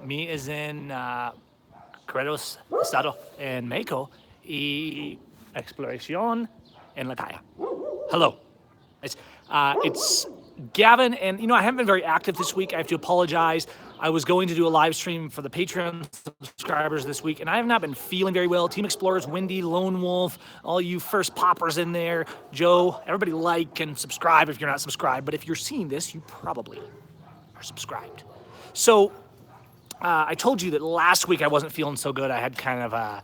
Me as in Querétaro Estado en México y exploración en la calle. Hello. It's Gavin, and I haven't been very active this week. I have to apologize. I was going to do a live stream for the Patreon subscribers this week, and I have not been feeling very well. Team Explorers, Wendy, Lone Wolf, all you first poppers in there, Joe, everybody like and subscribe if you're not subscribed. But if you're seeing this, you probably are subscribed. So I told you that last week I wasn't feeling so good. I had kind of a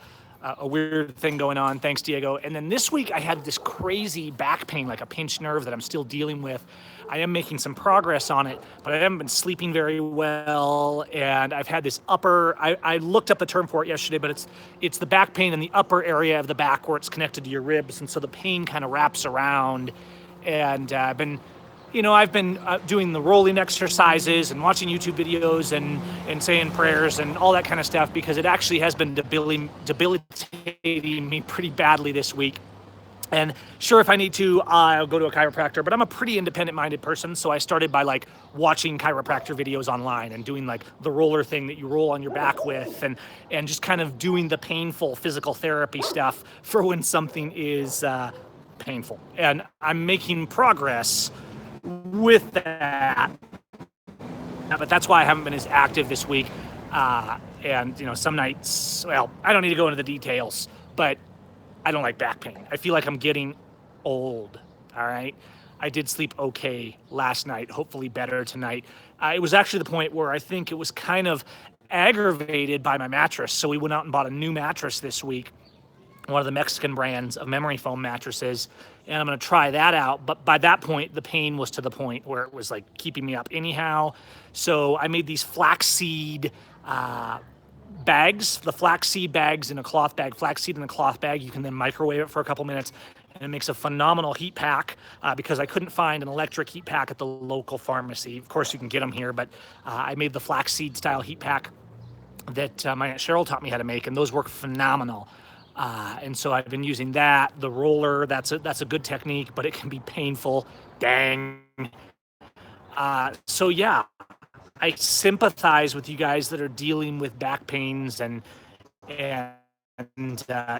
weird thing going on. Thanks, Diego. And then this week I had this crazy back pain, like a pinched nerve that I'm still dealing with. I am making some progress on it, but I haven't been sleeping very well. And I've had this I looked up the term for it yesterday, but it's the back pain in the upper area of the back where it's connected to your ribs. And so the pain kind of wraps around. And I've been doing the rolling exercises and watching YouTube videos and saying prayers and all that kind of stuff because it actually has been debilitating me pretty badly this week. And sure, if I need to, I'll go to a chiropractor, but I'm a pretty independent-minded person, so I started by watching chiropractor videos online and doing the roller thing that you roll on your back with and just kind of doing the painful physical therapy stuff for when something is painful. And I'm making progress with that, but that's why I haven't been as active this week. And some nights, well, I don't need to go into the details, but I don't like back pain. I feel like I'm getting old. All right. I did sleep okay last night, hopefully better tonight. It was actually the point where I think it was kind of aggravated by my mattress. So we went out and bought a new mattress this week, one of the Mexican brands of memory foam mattresses, and I'm going to try that out. But by that point, the pain was to the point where it was keeping me up anyhow. So I made these flaxseed bags, the flaxseed bags in a cloth bag, flaxseed in a cloth bag. You can then microwave it for a couple minutes, and it makes a phenomenal heat pack because I couldn't find an electric heat pack at the local pharmacy. Of course, you can get them here, but I made the flaxseed style heat pack that my Aunt Cheryl taught me how to make, and those work phenomenal. And so I've been using that. The roller, that's a good technique, but it can be painful. Dang. So yeah, I sympathize with you guys that are dealing with back pains and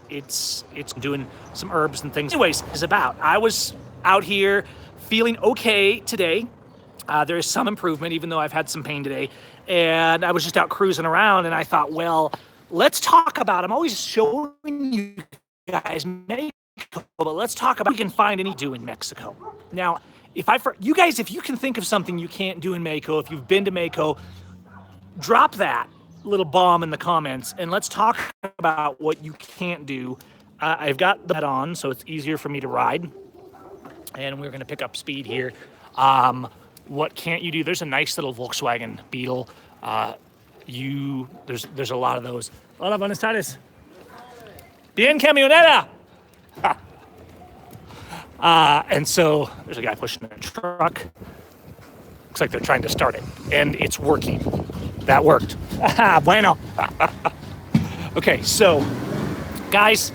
it's doing some herbs and things. Anyways, it's about. I was out here feeling okay today. There is some improvement, even though I've had some pain today. And I was just out cruising around, and I thought, well, let's talk about, I'm always showing you guys Mexico, but let's talk about what we can find and do in Mexico. Now, you guys, if you can think of something you can't do in Mexico, if you've been to Mexico, drop that little bomb in the comments, and let's talk about what you can't do. I've got that on, so it's easier for me to ride, and we're going to pick up speed here. What can't you do? There's a nice little Volkswagen Beetle. There's a lot of those. Hola, buenas tardes. Bien, camioneta. And so there's a guy pushing a truck. Looks like they're trying to start it, and it's working. That worked. Bueno. Okay, so guys,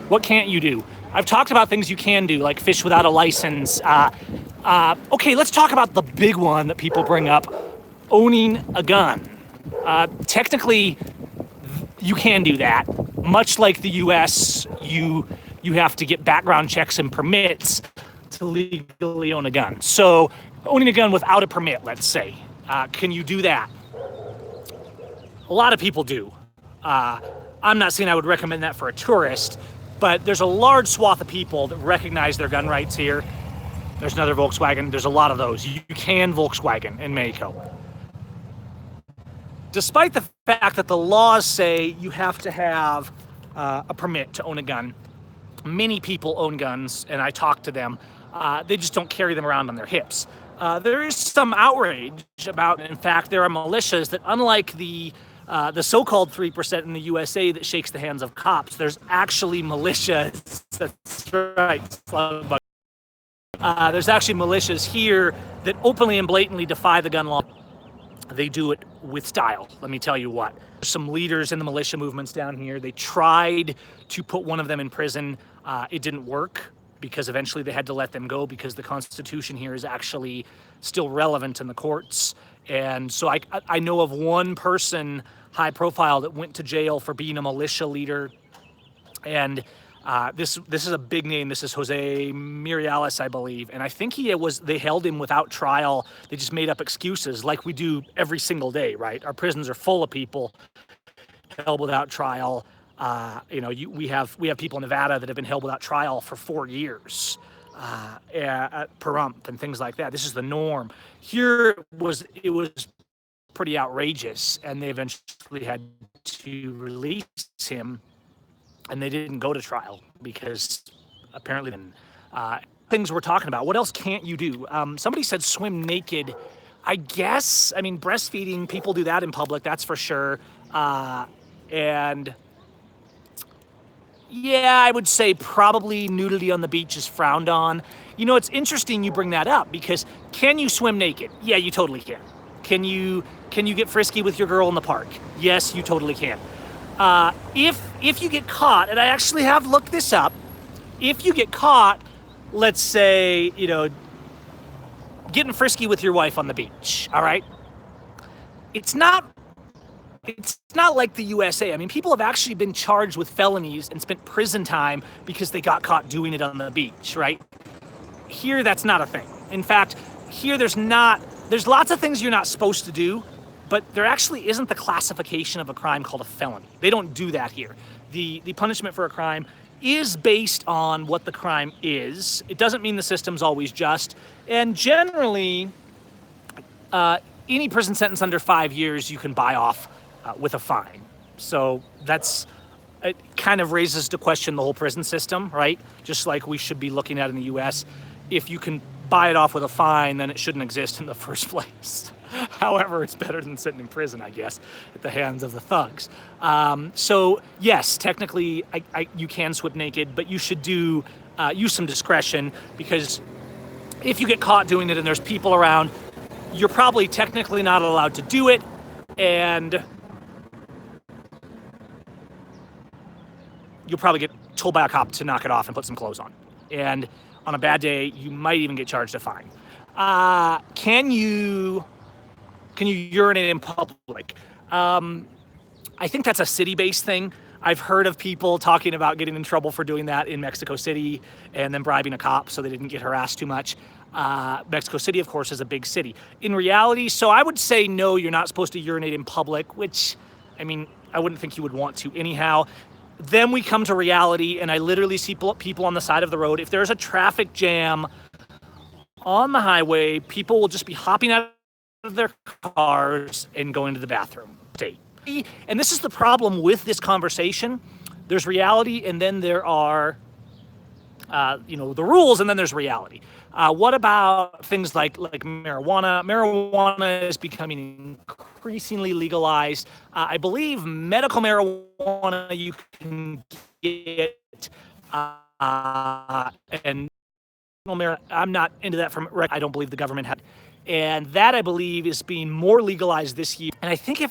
what can't you do? I've talked about things you can do, like fish without a license. Okay, let's talk about the big one that people bring up. Owning a gun. Technically, you can do that. Much like the U.S., you have to get background checks and permits to legally own a gun. So owning a gun without a permit, let's say, can you do that? A lot of people do. I'm not saying I would recommend that for a tourist, but there's a large swath of people that recognize their gun rights here. There's another Volkswagen. There's a lot of those. You can Volkswagen in Mexico. Despite the fact that the laws say you have to have a permit to own a gun, many people own guns, and I talk to them. They just don't carry them around on their hips. There is some outrage about, in fact, there are militias that, unlike the so-called 3% in the USA that shakes the hands of cops, there's actually militias. That's right. There's actually militias here that openly and blatantly defy the gun law. They do it with style. Let me tell you what. There's some leaders in the militia movements down here. They tried to put one of them in prison. It didn't work because eventually they had to let them go because the Constitution here is actually still relevant in the courts. And so I know of one person, high profile, that went to jail for being a militia leader. And this is a big name. This is Jose Mirialis, I believe. And I think they held him without trial. They just made up excuses like we do every single day, right? Our prisons are full of people held without trial. We have people in Nevada that have been held without trial for 4 years per month and things like that. This is the norm. Here it was pretty outrageous, and they eventually had to release him, and they didn't go to trial because apparently things we're talking about. What else can't you do? Somebody said swim naked. I guess, breastfeeding, people do that in public, that's for sure. And yeah, I would say probably nudity on the beach is frowned on. It's interesting you bring that up because can you swim naked? Yeah, you totally can. Can you get frisky with your girl in the park? Yes, you totally can. If you get caught, and I actually have looked this up, if you get caught, let's say, getting frisky with your wife on the beach, all right? It's not like the USA. People have actually been charged with felonies and spent prison time because they got caught doing it on the beach, right? Here, that's not a thing. In fact, here there's lots of things you're not supposed to do, but there actually isn't the classification of a crime called a felony. They don't do that here. The punishment for a crime is based on what the crime is. It doesn't mean the system's always just. And generally, any prison sentence under 5 years, you can buy off with a fine. So it kind of raises to question the whole prison system, right? Just like we should be looking at in the US. If you can buy it off with a fine, then it shouldn't exist in the first place. However, it's better than sitting in prison, I guess, at the hands of the thugs. So yes, technically you can swim naked, but you should use some discretion, because if you get caught doing it and there's people around, you're probably technically not allowed to do it, and you'll probably get told by a cop to knock it off and put some clothes on. And on a bad day, you might even get charged a fine. Can you urinate in public? I think that's a city-based thing. I've heard of people talking about getting in trouble for doing that in Mexico City and then bribing a cop so they didn't get harassed too much. Mexico City, of course, is a big city. In reality, so I would say no, you're not supposed to urinate in public, which, I wouldn't think you would want to anyhow. Then we come to reality, and I literally see people on the side of the road. If there's a traffic jam on the highway, people will just be hopping out of their cars and going to the bathroom. And this is the problem with this conversation. There's reality, and then there are, the rules, and then there's reality. What about things like marijuana? Marijuana is becoming increasingly legalized. I believe medical marijuana you can get, and I'm not into that I don't believe the government had. And that, I believe, is being more legalized this year. And I think I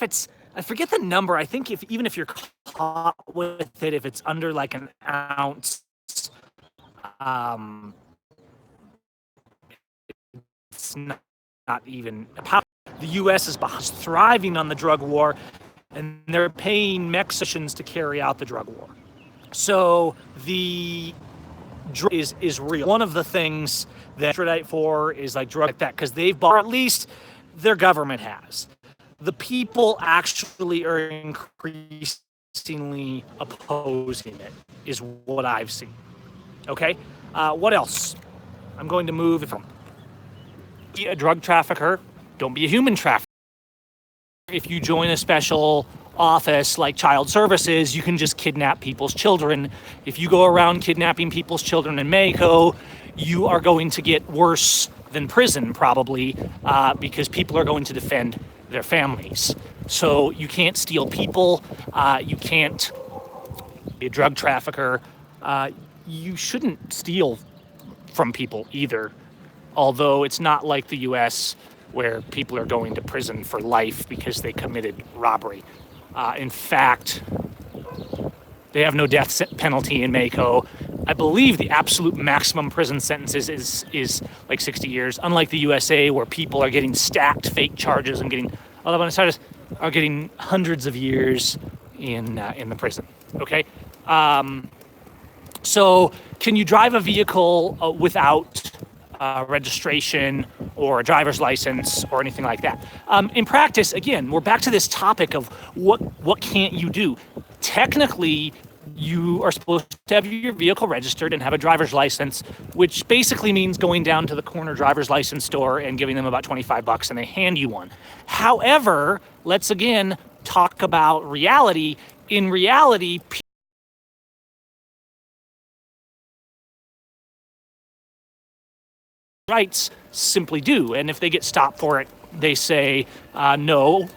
forget the number. I think even if you're caught with it, if it's under like an ounce, it's not even a pound. The U.S. is thriving on the drug war, and they're paying Mexicans to carry out the drug war. So the drug is real. One of the things that extradite for is like drug like that, because they've bought, or at least their government has. The people actually are increasingly opposing it, is what I've seen. Okay? What else? I'm going to move from be a drug trafficker, don't be a human trafficker. If you join a special office like child services, you can just kidnap people's children. If you go around kidnapping people's children in Mexico, you are going to get worse than prison, probably, because people are going to defend their families. So you can't steal people. You can't be a drug trafficker. You shouldn't steal from people either, although it's not like the US where people are going to prison for life because they committed robbery. In fact, they have no death penalty in Mexico. I believe the absolute maximum prison sentences is like 60 years, unlike the USA where people are getting stacked fake charges and getting, other Buenos Aires are getting hundreds of years in the prison. Okay, so can you drive a vehicle without registration or a driver's license or anything like that? In practice, again, we're back to this topic of what can't you do? Technically, you are supposed to have your vehicle registered and have a driver's license, which basically means going down to the corner driver's license store and giving them about $25 and they hand you one. However, let's again talk about reality. In reality, rights simply do. And if they get stopped for it, they say, no,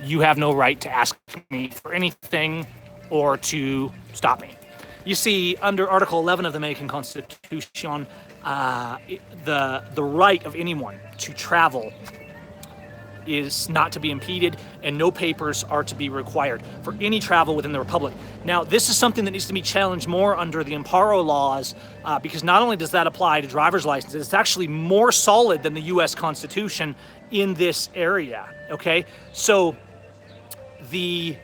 you have no right to ask me for anything or to stop me. You see, under Article 11 of the Mexican Constitution, the right of anyone to travel is not to be impeded, and no papers are to be required for any travel within the Republic. Now, this is something that needs to be challenged more under the Amparo laws, because not only does that apply to driver's licenses, it's actually more solid than the U.S. Constitution in this area, okay? So the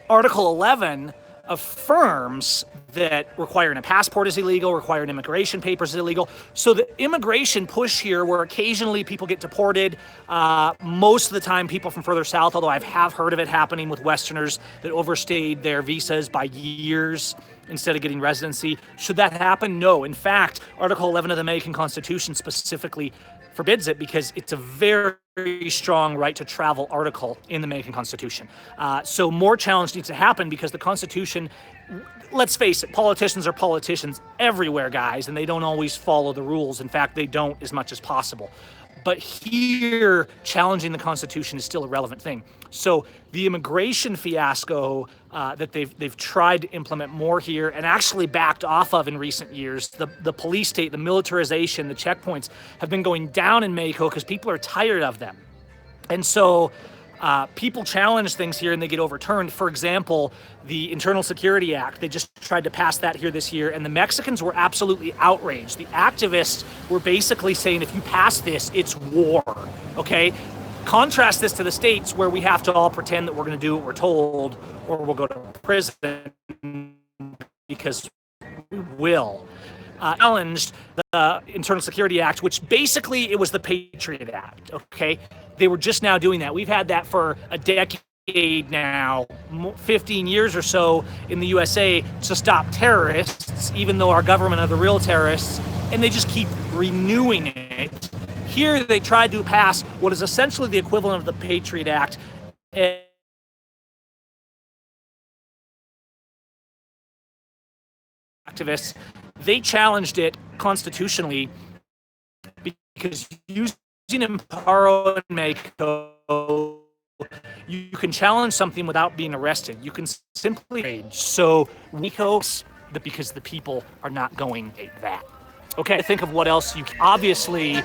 Article 11 affirms that requiring a passport is illegal, requiring immigration papers is illegal. So the immigration push here, where occasionally people get deported, most of the time people from further south, although I have heard of it happening with Westerners that overstayed their visas by years instead of getting residency. Should that happen? No. In fact, Article 11 of the Mexican Constitution specifically forbids it because it's a very strong right to travel article in the Mexican Constitution. So more challenge needs to happen because the Constitution, let's face it, politicians are politicians everywhere, guys, and they don't always follow the rules. In fact, they don't as much as possible. But here, challenging the Constitution is still a relevant thing. So the immigration fiasco that they've tried to implement more here and actually backed off of in recent years, the police state, the militarization, the checkpoints have been going down in Mexico because people are tired of them. And so people challenge things here and they get overturned. For example, the Internal Security Act, they just tried to pass that here this year, and the Mexicans were absolutely outraged. The activists were basically saying, if you pass this, it's war, okay? Contrast this to the States where we have to all pretend that we're going to do what we're told or we'll go to prison because we will. Challenged the Internal Security Act, which basically it was the Patriot Act, okay? They were just now doing that. We've had that for a decade now, 15 years or so in the USA to stop terrorists, even though our government are the real terrorists, and they just keep renewing it. Here they tried to pass what is essentially the equivalent of the Patriot Act. Activists, they challenged it constitutionally because using Amparo and Mexico, you can challenge something without being arrested. You can simply rage. So Mexico, because the people are not going that. Okay, think of what else you can. Obviously,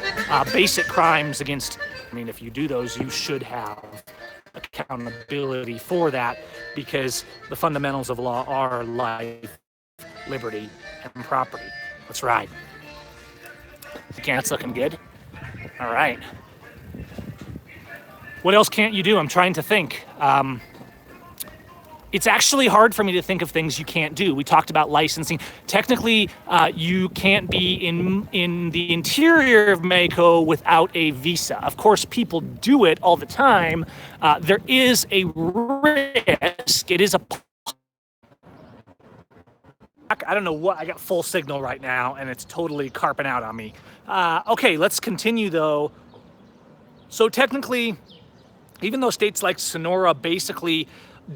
basic crimes against, I mean, if you do those, you should have accountability for that because the fundamentals of law are life, liberty, and property. Let's ride. The can's looking good. All right. What else can't you do? I'm trying to think. It's actually hard for me to think of things you can't do. We talked about licensing. Technically, you can't be in the interior of Mexico without a visa. Of course, people do it all the time. There is a risk. It is a... I don't know what, I got full signal right now and it's totally carping out on me. Okay, let's continue though. So technically, even though states like Sonora basically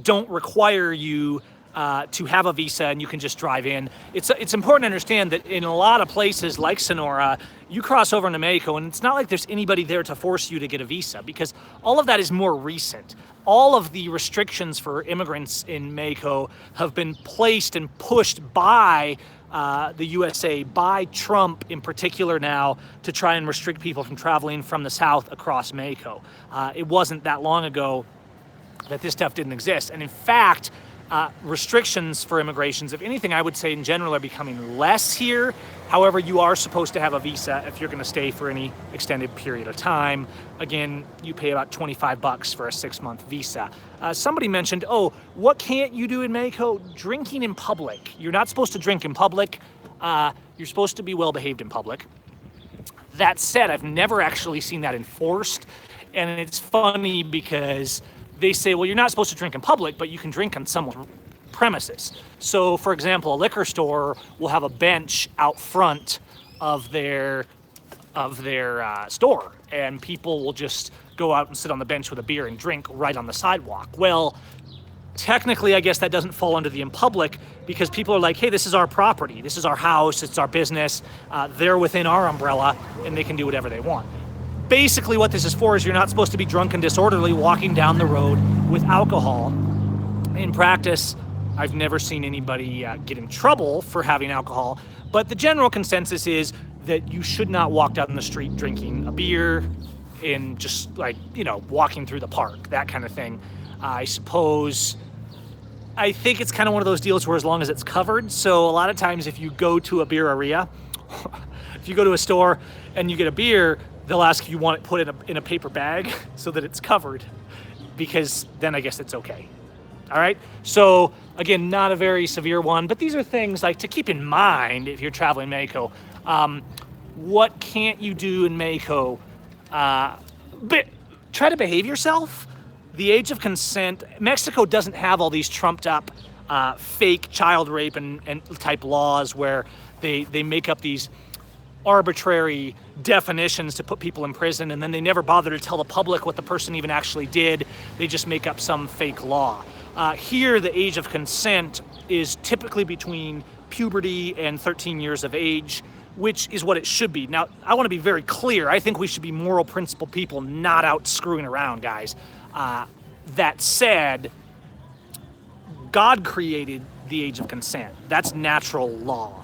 don't require you to have a visa and you can just drive in, it's important to understand that in a lot of places like Sonora, you cross over into Mexico and it's not like there's anybody there to force you to get a visa because all of that is more recent. All of the restrictions for immigrants in Mexico have been placed and pushed by the USA, by Trump in particular now, to try and restrict people from traveling from the south across Mexico. It wasn't that long ago that this stuff didn't exist. And in fact, restrictions for immigrations, if anything, I would say in general are becoming less here. However, you are supposed to have a visa if you're going to stay for any extended period of time. Again, you pay about $25 for a 6-month visa. Somebody mentioned, oh, what can't you do in Mexico? Drinking in public. You're not supposed to drink in public. You're supposed to be well behaved in public. That said, I've never actually seen that enforced. And it's funny because they say, well, you're not supposed to drink in public, but you can drink on someone's premises. So, for example, a liquor store will have a bench out front of their store, and people will just go out and sit on the bench with a beer and drink right on the sidewalk. Well, technically, I guess that doesn't fall under the in public because people are like, hey, this is our property, this is our house, it's our business, they're within our umbrella, and they can do whatever they want. Basically, what this is for is you're not supposed to be drunk and disorderly walking down the road with alcohol. In practice, I've never seen anybody get in trouble for having alcohol, but the general consensus is that you should not walk down the street drinking a beer and just like, walking through the park, that kind of thing. I think it's kind of one of those deals where as long as it's covered. So a lot of times if you go to a beereria, if you go to a store and you get a beer, they'll ask if you want it put in a paper bag so that it's covered, because then I guess it's okay. All right. So again, not a very severe one, but these are things like to keep in mind if you're traveling Mexico. What can't you do in Mexico? But try to behave yourself. The age of consent, Mexico doesn't have all these trumped up fake child rape and type laws where they make up these arbitrary definitions to put people in prison, and then they never bother to tell the public what the person even actually did. They just make up some fake law. Here, the age of consent is typically between puberty and 13 years of age, which is what it should be. Now, I want to be very clear. I think we should be moral, principled people, not out screwing around, guys. That said, God created the age of consent. That's natural law.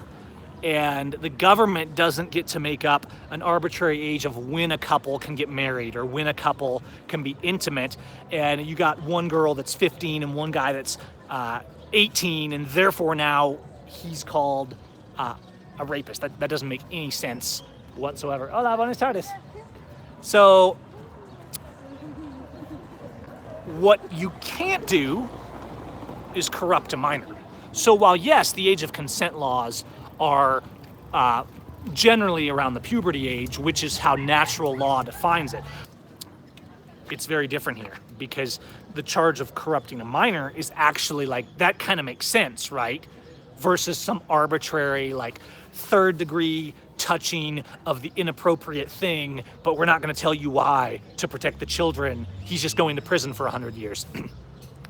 And the government doesn't get to make up an arbitrary age of when a couple can get married or when a couple can be intimate. And you got one girl that's 15 and one guy that's 18, and therefore now he's called a rapist. That doesn't make any sense whatsoever. Hola, buenas tardes. So what you can't do is corrupt a minor. So while yes, the age of consent laws are generally around the puberty age, which is how natural law defines it, it's very different here because the charge of corrupting a minor is actually like, that kind of makes sense, right? Versus some arbitrary like third degree touching of the inappropriate thing, but we're not going to tell you why to protect the children. He's just going to prison for 100 years.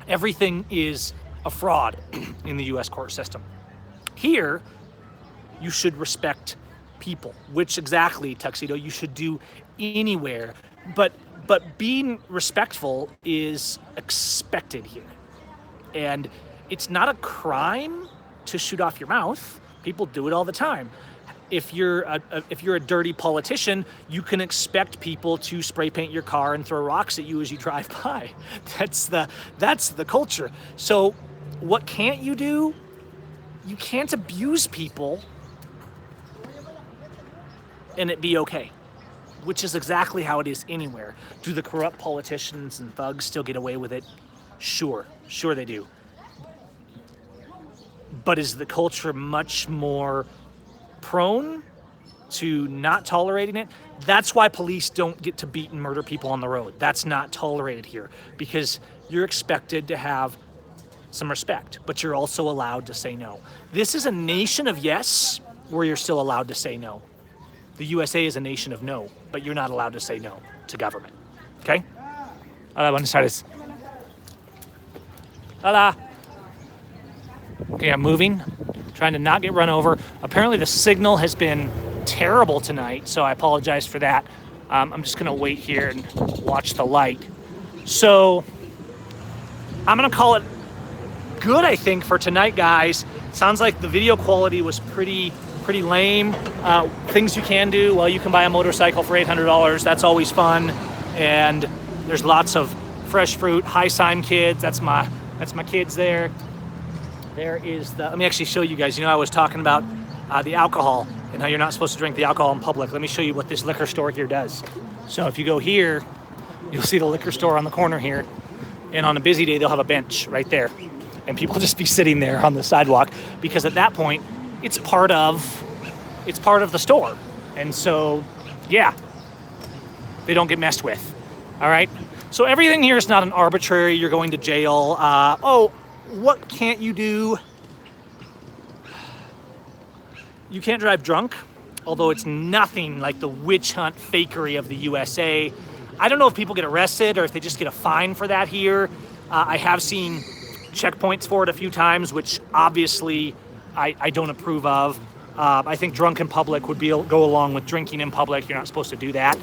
Everything is a fraud in the US court system. Here, you should respect people, which exactly, Tuxedo, you should do anywhere. But being respectful is expected here. And it's not a crime to shoot off your mouth. People do it all the time. If you're a dirty politician, you can expect people to spray paint your car and throw rocks at you as you drive by. That's the culture. So what can't you do? You can't abuse people and it be okay, which is exactly how it is anywhere. Do the corrupt politicians and thugs still get away with it? Sure they do. But is the culture much more prone to not tolerating it? That's why police don't get to beat and murder people on the road. That's not tolerated here because you're expected to have some respect, but you're also allowed to say no. This is a nation of yes, where you're still allowed to say no. The USA is a nation of no, but you're not allowed to say no to government. Okay? Hola, buenas tardes. Hola. Okay, I'm moving, trying to not get run over. Apparently the signal has been terrible tonight, so I apologize for that. I'm just gonna wait here and watch the light. So I'm gonna call it good, I think, for tonight, guys. Sounds like the video quality was pretty lame. Things you can do, well, you can buy a motorcycle for $800. That's always fun. And there's lots of fresh fruit, high Seim kids. That's my kids there. There is the, let me actually show you guys. You know, I was talking about the alcohol and how you're not supposed to drink the alcohol in public. Let me show you what this liquor store here does. So if you go here, you'll see the liquor store on the corner here. And on a busy day, they'll have a bench right there. And people just be sitting there on the sidewalk because at that point, it's part of the store. And so, yeah, they don't get messed with. All right? So everything here is not an arbitrary, you're going to jail. What can't you do? You can't drive drunk, although it's nothing like the witch hunt fakery of the USA. I don't know if people get arrested or if they just get a fine for that here. I have seen checkpoints for it a few times, which obviously I don't approve of. I think drunk in public would go along with drinking in public. You're not supposed to do that.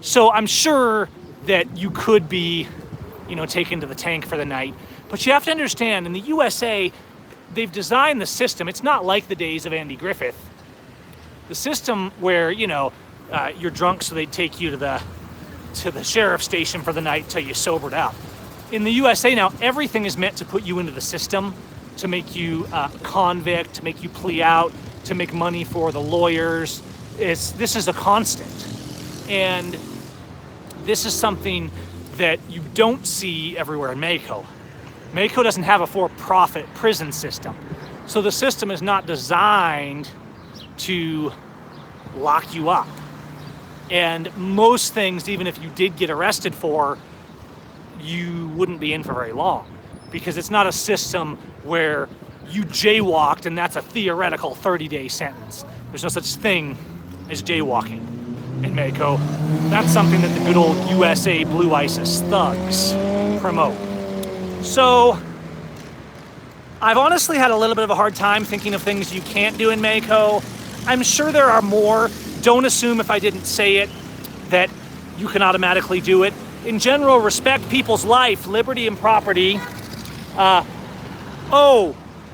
So I'm sure that you could be, taken to the tank for the night. But you have to understand, in the USA, they've designed the system. It's not like the days of Andy Griffith. The system where, you're drunk, so they take you to the sheriff's station for the night till you sobered up. In the USA now, everything is meant to put you into the system, to make you convict, to make you plea out, to make money for the lawyers. This is a constant. And this is something that you don't see everywhere in Mexico. Mexico doesn't have a for-profit prison system. So the system is not designed to lock you up. And most things, even if you did get arrested for, you wouldn't be in for very long. Because it's not a system where you jaywalked and that's a theoretical 30-day sentence. There's no such thing as jaywalking in Mexico. That's something that the good old USA Blue ISIS thugs promote. So, I've honestly had a little bit of a hard time thinking of things you can't do in Mexico. I'm sure there are more. Don't assume if I didn't say it that you can automatically do it. In general, respect people's life, liberty, and property.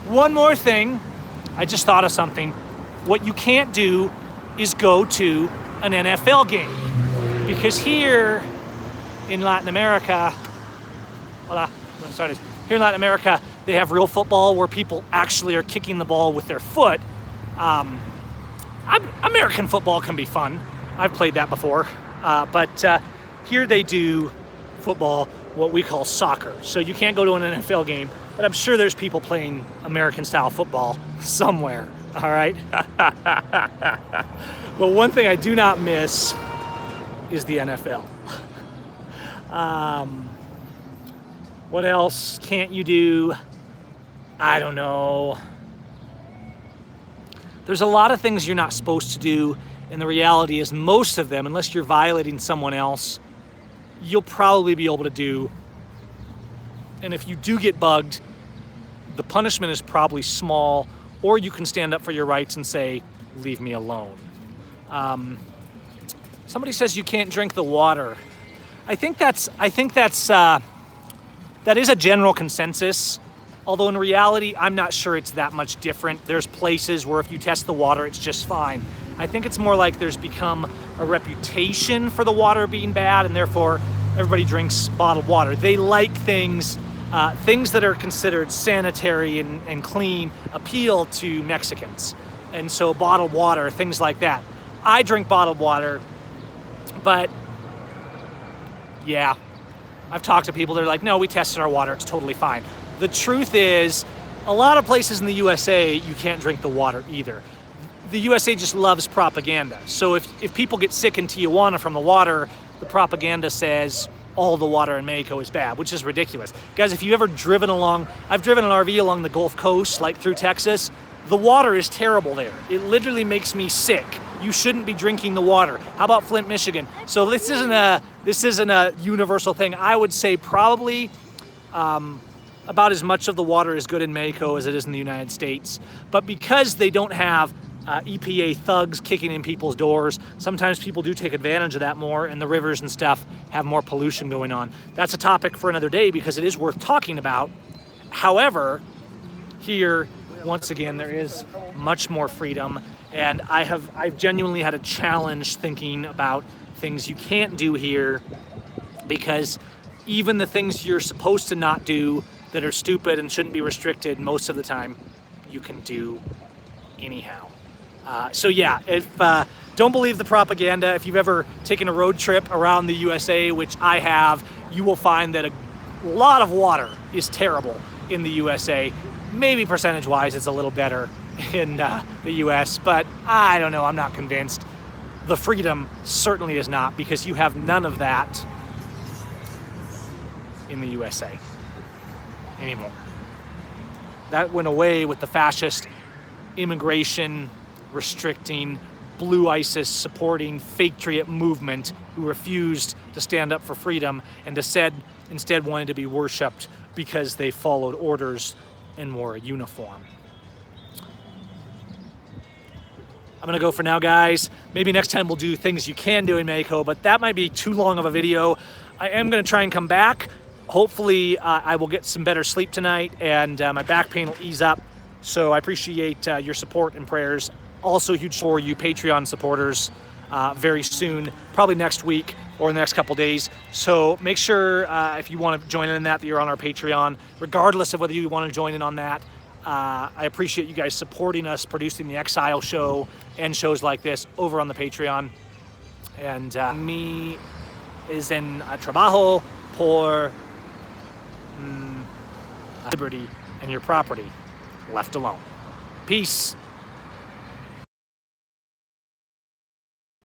One more thing. I just thought of something. What you can't do is go to an NFL game. Because here in Latin America, here in Latin America, they have real football where people actually are kicking the ball with their foot. American football can be fun. I've played that before. But here they do football, what we call soccer. So you can't go to an NFL game, but I'm sure there's people playing American-style football somewhere. All right? But one thing I do not miss is the NFL. What else can't you do? I don't know. There's a lot of things you're not supposed to do, and the reality is most of them, unless you're violating someone else, you'll probably be able to do. And if you do get bugged, the punishment is probably small, or you can stand up for your rights and say, leave me alone. Somebody says you can't drink the water. I think that is a general consensus, although in reality, I'm not sure it's that much different. There's places where if you test the water, it's just fine. I think it's more like there's become a reputation for the water being bad, and therefore everybody drinks bottled water. They like things that are considered sanitary and clean appeal to Mexicans. And so bottled water, things like that. I drink bottled water, but yeah, I've talked to people that are like, no, we tested our water, it's totally fine. The truth is, a lot of places in the USA, you can't drink the water either. The USA just loves propaganda. So if people get sick in Tijuana from the water, the propaganda says all the water in Mexico is bad, which is ridiculous. Guys, if you've ever driven along, I've driven an RV along the Gulf Coast, like through Texas, the water is terrible there. It literally makes me sick. You shouldn't be drinking the water. How about Flint, Michigan? So this isn't a universal thing. I would say probably about as much of the water is good in Mexico as it is in the United States. But because they don't have EPA thugs kicking in people's doors, sometimes people do take advantage of that more, and the rivers and stuff have more pollution going on. That's a topic for another day because it is worth talking about. However, here, once again, there is much more freedom, and I've genuinely had a challenge thinking about things you can't do here because even the things you're supposed to not do that are stupid and shouldn't be restricted most of the time, you can do anyhow. So yeah, if don't believe the propaganda. If you've ever taken a road trip around the USA, which I have, you will find that a lot of water is terrible in the USA. Maybe percentage-wise, it's a little better in the US, but I don't know, I'm not convinced. The freedom certainly is not, because you have none of that in the USA anymore. That went away with the fascist immigration restricting, blue ISIS supporting patriot movement who refused to stand up for freedom and instead wanted to be worshipped because they followed orders and wore a uniform. I'm gonna go for now, guys. Maybe next time we'll do things you can do in Mexico, but that might be too long of a video. I am gonna try and come back. Hopefully I will get some better sleep tonight and my back pain will ease up. So I appreciate your support and prayers. Also huge for you Patreon supporters very soon, probably next week or in the next couple days. So make sure if you want to join in that you're on our Patreon, regardless of whether you want to join in on that. I appreciate you guys supporting us, producing the Exile Show and shows like this over on the Patreon. And me is en trabajo por liberty and your property left alone. Peace.